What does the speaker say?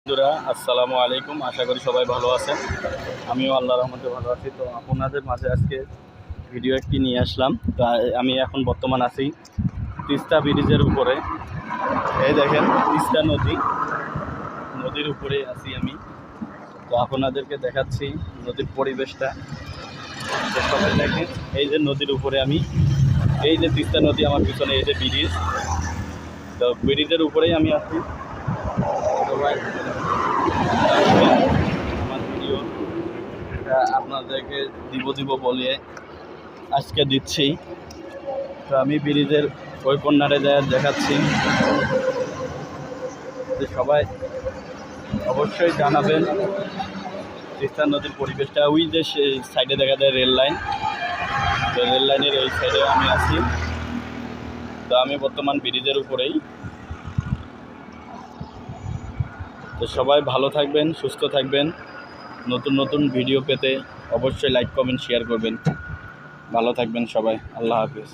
বন্ধুরা আসসালামু আলাইকুম। আশা করি সবাই ভালো আছেন। আমিও আল্লাহর রহমতে ভালো আছি। তো আপনাদের মাঝে আজকে ভিডিও একটি নিয়ে আসলাম। তো আমি এখন বর্তমান আছি তিস্তা ব্রিজের উপরে। এই দেখেন তিস্তা নদীর উপরে আছি আমি। তো আপনাদেরকে দেখাচ্ছি নদীর পরিবেশটা। তো সবাই দেখেন, এই যে নদীর উপরে আমি, এই যে তিস্তা নদী আমার পিছনে, এই যে ব্রিজ। তো ব্রিজের উপরেই আমি আছি। সবাই আমার ভিডিও আপনাদেরকে দিব বলে আজকে দিচ্ছি। তো আমি ব্রিজের ওই কর্নারে যায় দেখাচ্ছি। যে সবাই অবশ্যই জানাবেন তিস্তা নদীর পরিবেশটা। ওই যে সেই সাইডে দেখা যায় রেল লাইন। তো রেল লাইনের ওই সাইডে আমি আছি। তো আমি বর্তমান ব্রিজের উপরেই। তো সবাই ভালো থাকবেন, সুস্থ থাকবেন। নতুন নতুন ভিডিও পেতে অবশ্যই লাইক কমেন্ট শেয়ার করবেন। ভালো থাকবেন সবাই। আল্লাহ হাফেজ।